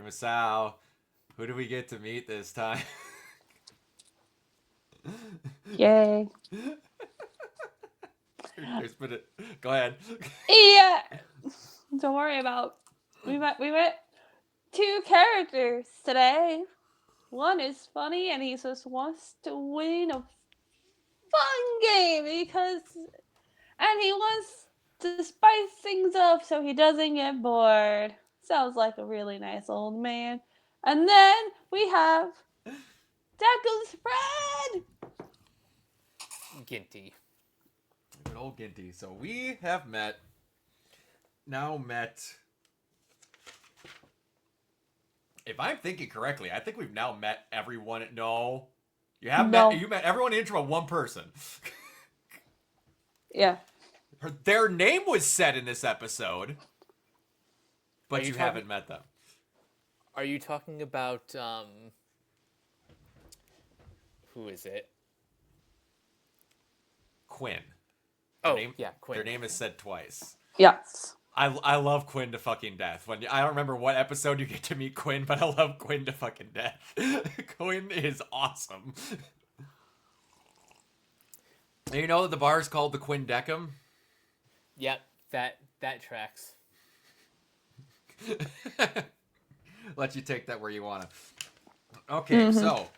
Masao, who do we get to meet this time? Yay. There's been Go ahead. Yeah. Don't worry about. We met two characters today. One is funny and he just wants to win a fun game and he wants to spice things up so he doesn't get bored. Sounds like a really nice old man. And then we have Deckle's friend. Ginti. Good old Ginti. So we have met. If I'm thinking correctly, I think we've now met everyone. No, you haven't No. met. You met everyone in intro one person. Yeah. Their name was said in this episode, but you haven't met them. Are you talking about who is it? Quinn. Yeah, Quinn. Their name is said twice. Yes. I love Quinn to fucking death. I don't remember what episode you get to meet Quinn, but I love Quinn to fucking death. Quinn is awesome. You know that the bar is called the Quinn Deckham? Yep, that tracks. Let you take that where you want to. Okay, so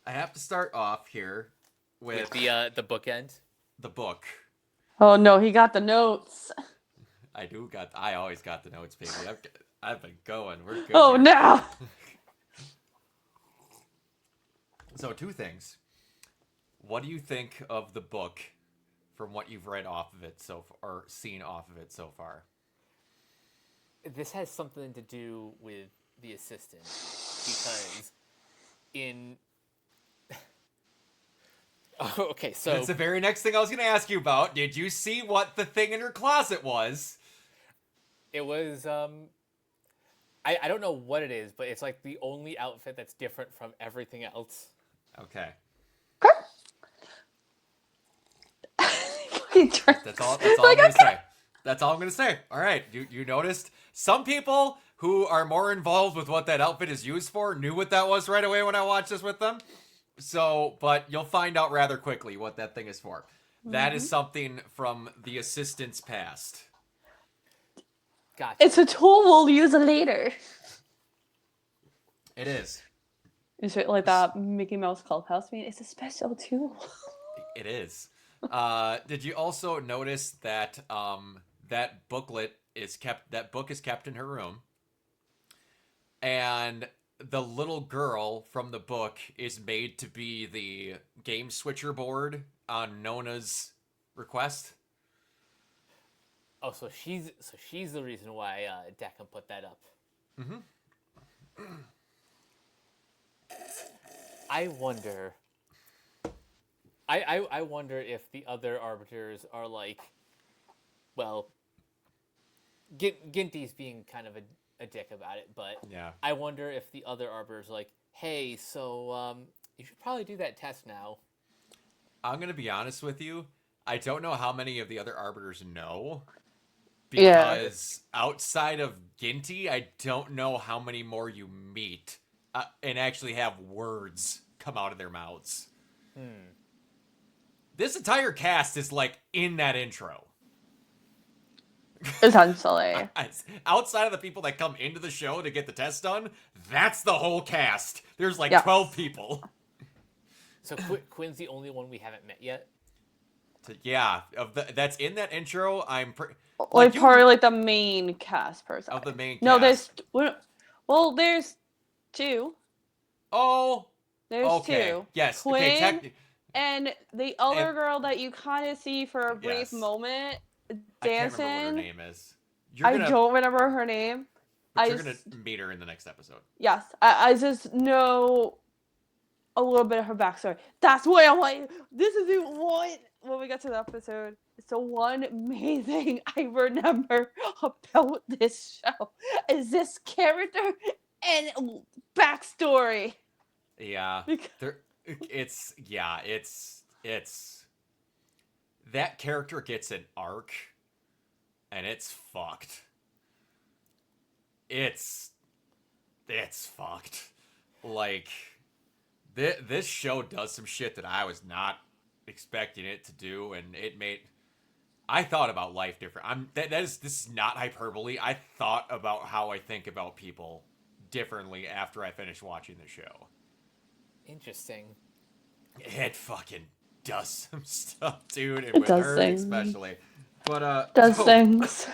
I have to start off here with the bookend. The book. Oh no, he got the notes. I always got the notes, baby. I've been going. We're good. Oh here. no. So 2 things. What do you think of the book from what you've read off of it or seen off of it so far? This has something to do with the assistant because in okay, so that's the very next thing I was going to ask you about. Did you see what the thing in her closet was? It was I don't know what it is, but it's like the only outfit that's different from everything else. Okay. That's all I'm going to say. That's all I'm going to say. All right. You noticed some people who are more involved with what that outfit is used for knew what that was right away when I watched this with them. So, but you'll find out rather quickly what that thing is for. That is something from the assistant's past. Gotcha. It's a tool we'll use later. It is. Is it like that Mickey Mouse Clubhouse mean? It's a special tool. It is. Did you also notice that that book is kept in her room, and the little girl from the book is made to be the game switcher board on Nona's request? Oh, so she's the reason why Deckham put that up. Mm-hmm. I wonder. I wonder if the other arbiters are like, well, Ginty's being kind of a dick about it, but yeah. I wonder if the other arbiters are like, hey, so you should probably do that test now. I'm gonna be honest with you. I don't know how many of the other arbiters know. Because outside of Ginty, I don't know how many more you meet and actually have words come out of their mouths. This entire cast is like in that intro. Essentially. Outside of the people that come into the show to get the test done, that's the wwhole cast. There's like 12 people. So Quinn's the only one we haven't met yet? So, yeah, that's in that intro. I'm like probably like the main cast person. Of the main cast. No, there's 2. Oh. There's 2. Yes. Quinn okay. and the other girl that you kind of see for a brief moment dancing. I can't remember what her name is. I don't remember her name. You're going to meet her in the next episode. Yes. I just know a little bit of her backstory. That's what I want. This is the one. When we get to the episode, it's the one main thing I remember about this show is this character and backstory. Yeah. It's that character gets an arc and it's fucked. It's it's fucked. Like, this show does some shit that I was not expecting it to do, and I thought about life different. This is not hyperbole. I thought about how I think about people differently after I finished watching the show. Interesting. It fucking does some stuff, dude, and It with does her things. especially. But Does so, things.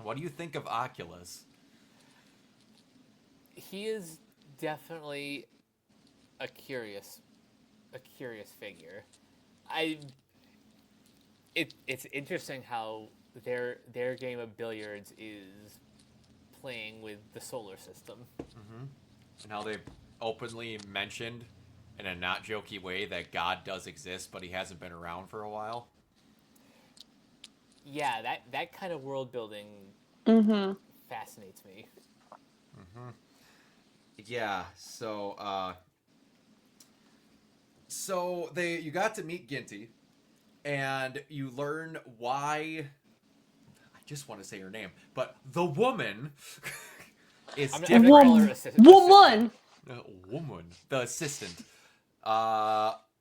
what do you think of Oculus? He is definitely a curious figure. It's interesting how their game of billiards is playing with the solar system. And how they've openly mentioned in a not jokey way that God does exist, but he hasn't been around for a while. Yeah, that kind of world building Mm-hmm. fascinates me. Yeah, so you got to meet Ginti, and you learn why. I just want to say her name, but the woman is I'm different. gonna call her assistant. Woman. Woman, the assistant,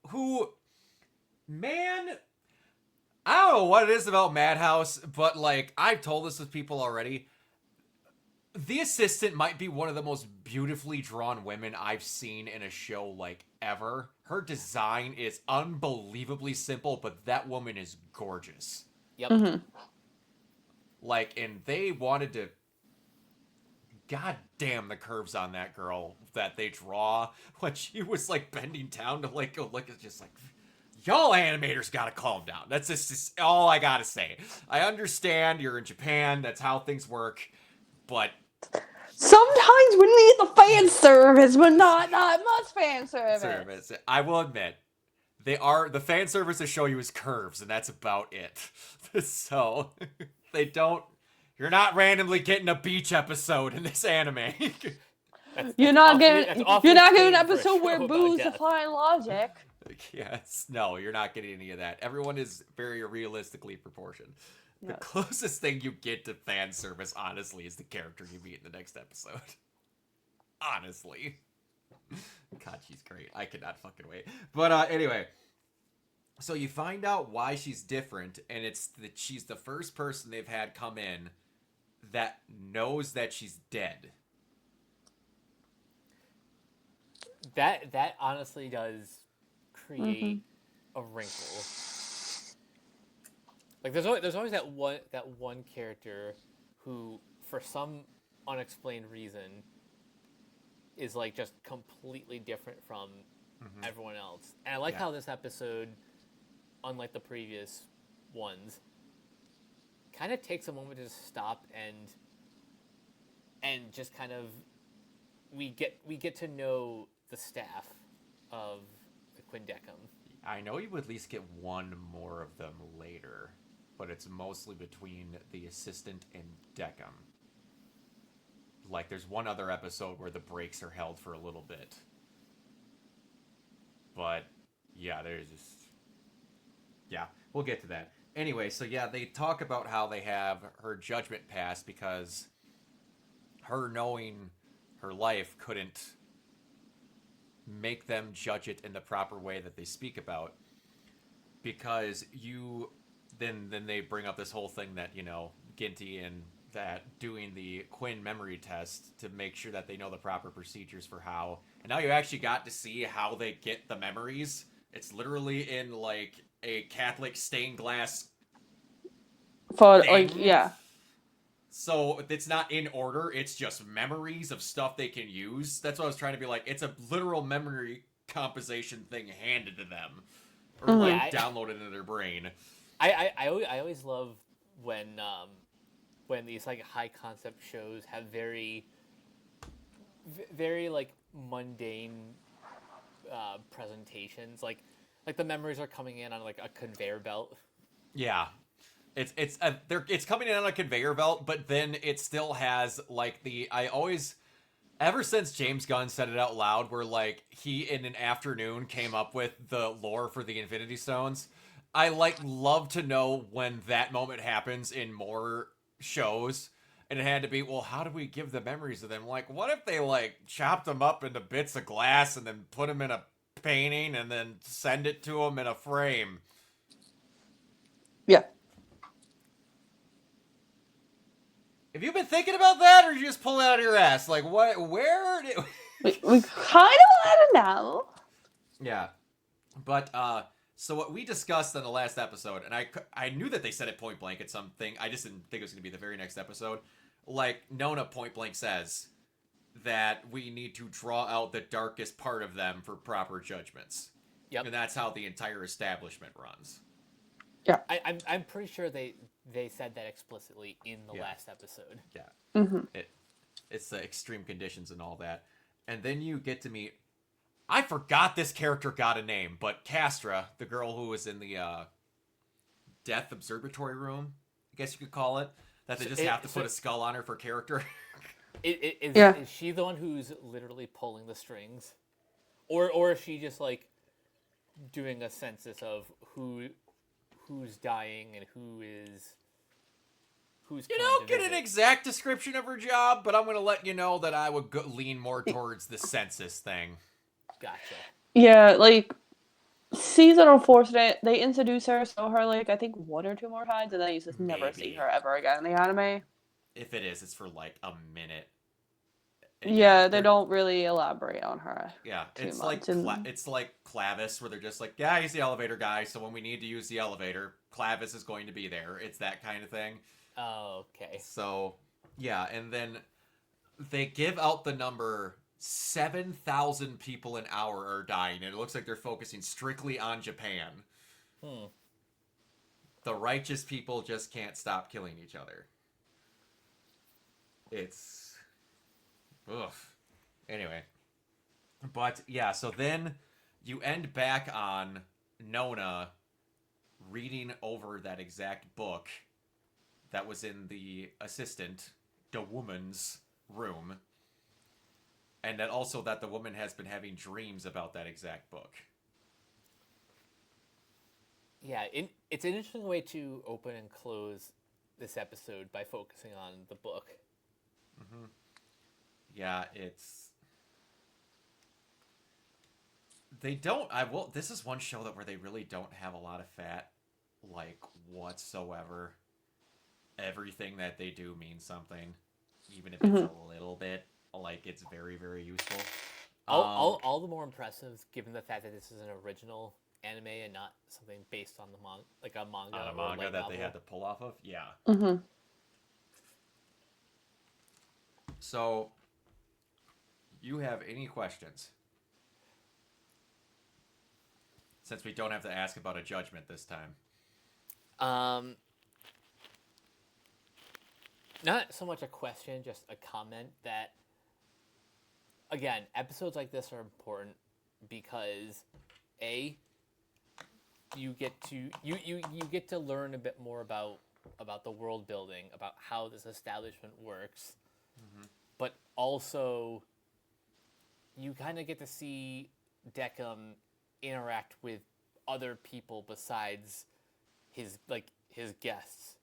who, man, I don't know what it is about Madhouse, but like I've told this with people already. The assistant might be one of the most beautifully drawn women I've seen in a show like ever. Her design is unbelievably simple, but that woman is gorgeous. Yep. Mm-hmm. Like, and they wanted to. God damn the curves on that girl that they draw when she was like bending down to like go look. It's just like, y'all animators gotta calm down. That's just all I gotta say. I understand you're in Japan. That's how things work, but. Sometimes we need the fan service, but not much fan service. I will admit, the fan service they show you is curves, and that's about it. So they don't. You're not randomly getting a beach episode in this anime. You're not awfully getting an tame for a episode show where about Boo's death. defying logic. Yes, no, you're not getting any of that. Everyone is very realistically proportioned. The Yes. closest thing you get to fan service, honestly, is the character you meet in the next episode. Honestly. God, she's great. I cannot fucking wait. But anyway, so you find out why she's different, and it's that she's the first person they've had come in that knows that she's dead. That honestly does create a wrinkle. Like there's always that one character who, for some unexplained reason, is like just completely different from everyone else. And I like how this episode, unlike the previous ones, kind of takes a moment to stop and just kind of we get to know the staff of the Quindecum. I know you would at least get one more of them later, but it's mostly between the assistant and Decum. Like, there's one other episode where the breaks are held for a little bit. But, yeah, there's just... Yeah, we'll get to that. Anyway, so yeah, they talk about how they have her judgment passed because her knowing her life couldn't make them judge it in the proper way that they speak about. Because then they bring up this whole thing that, you know, Ginti and that doing the Quinn memory test to make sure that they know the proper procedures for how. And now you actually got to see how they get the memories. It's literally in like a Catholic stained glass For thing. like, yeah. So it's not in order. It's just memories of stuff they can use. That's what I was trying to be like. It's a literal memory composition thing handed to them, or like downloaded into their brain. I always love when these like high concept shows have very like mundane presentations. Like the memories are coming in on like a conveyor belt. Yeah. It's coming in on a conveyor belt, but then it still has like ever since James Gunn said it out loud, where like he in an afternoon came up with the lore for the Infinity Stones. I love to know when that moment happens in more shows, And it had to be, well, how do we give the memories of them? Like, what if they, like, chopped them up into bits of glass and then put them in a painting and then send it to them in a frame? Yeah. Have you been thinking about that, or did you just pull it out of your ass? Like, what, where did... We kind of want to know. Yeah. But, so what we discussed in the last episode, and I knew that they said it point blank at something, I just didn't think it was going to be the very next episode. Like, Nona point blank says that we need to draw out the darkest part of them for proper judgments. Yep. And that's how the entire establishment runs. Yeah. I'm pretty sure they said that explicitly in the last episode. Yeah. Mm-hmm. It's the extreme conditions and all that. And then you get to meet... I forgot this character got a name, but Castra, the girl who was in the Death Observatory room, I guess you could call it, that they just have to put a skull on her for character. Is she the one who's literally pulling the strings? Or is she just, like, doing a census of who's dying and who's You don't get an exact description of her job, but I'm going to let you know that I would lean more towards the census thing. Gotcha. Yeah, like, season unfortunate, they introduce her, show her, like, I think 1 or 2 more times, and then you just never see her ever again in the anime. If it is, it's for, like, a minute. Yeah, they don't really elaborate on her. Yeah, it's much, like it's like Clavis, where they're just like, yeah, he's the elevator guy, so when we need to use the elevator, Clavis is going to be there. It's that kind of thing. Oh, okay. So, yeah, and then they give out the number 7,000 people an hour are dying, and it looks like they're focusing strictly on Japan. The righteous people just can't stop killing each other. It's... ugh. Anyway. But, yeah, so then you end back on Nona reading over that exact book that was in the assistant, the woman's room. And that also that the woman has been having dreams about that exact book. Yeah, it's an interesting way to open and close this episode by focusing on the book. Mm-hmm. Yeah, it's... They don't... This is one show that where they really don't have a lot of fat, like, whatsoever. Everything that they do means something, even if it's a little bit. Like, it's very, very useful. All the more impressive, given the fact that this is an original anime and not something based on the a manga. On a or manga that novel. they had to pull off of? Yeah. Mm-hmm. So, you have any questions? Since we don't have to ask about a judgment this time. Not so much a question, just a comment that, again, episodes like this are important because, A, you get to learn a bit more about the world building, about how this establishment works, but also you kind of get to see Decim interact with other people besides his guests.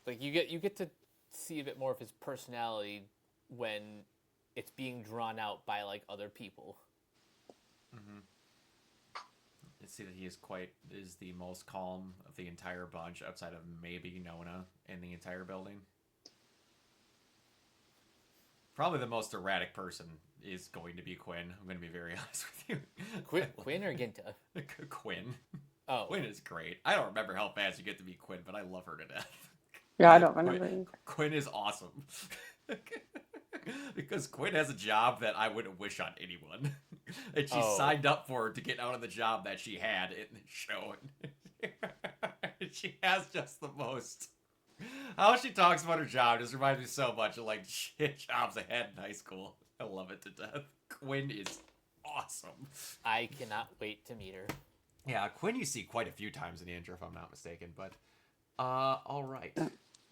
Like you get to see a bit more of his personality when it's being drawn out by like other people. Mm-hmm. You see that he is the most calm of the entire bunch, outside of maybe Nona in the entire building. Probably the most erratic person is going to be Quinn. I'm going to be very honest with you. Quinn or Ginta? Quinn. Oh, Quinn is great. I don't remember how fast you get to be Quinn, but I love her to death. Yeah, I don't remember. Quinn is awesome. Because Quinn has a job that I wouldn't wish on anyone. And she signed up for to get out of the job that she had in the show. She has just the most... How she talks about her job just reminds me so much of like shit jobs I had in high school. I love it to death. Quinn is awesome. I cannot wait to meet her. Yeah, Quinn you see quite a few times in the intro if I'm not mistaken, but alright.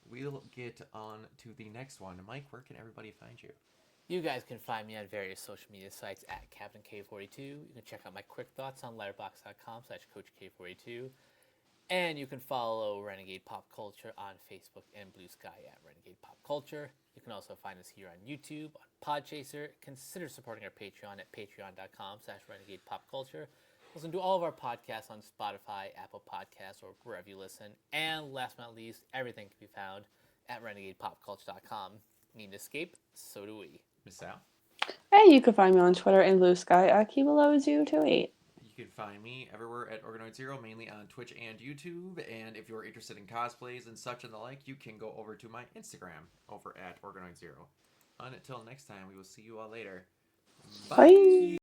We'll get on to the next one. Mike, where can everybody find you? You guys can find me on various social media sites at CaptainK42. You can check out my quick thoughts on letterboxd.com/CoachK42. And you can follow Renegade Pop Culture on Facebook and Blue Sky at Renegade Pop Culture. You can also find us here on YouTube, on Podchaser. Consider supporting our Patreon at patreon.com/Renegade Pop Culture. Listen to all of our podcasts on Spotify, Apple Podcasts, or wherever you listen. And last but not least, everything can be found at renegadepopculture.com. Need an escape? So do we. Miss Sal? And you can find me on Twitter and Blue Sky at Kibalo028. You can find me everywhere at Organoid Zero, mainly on Twitch and YouTube. And if you're interested in cosplays and such and the like, you can go over to my Instagram over at Organoid Zero. Until next time, we will see you all later. Bye.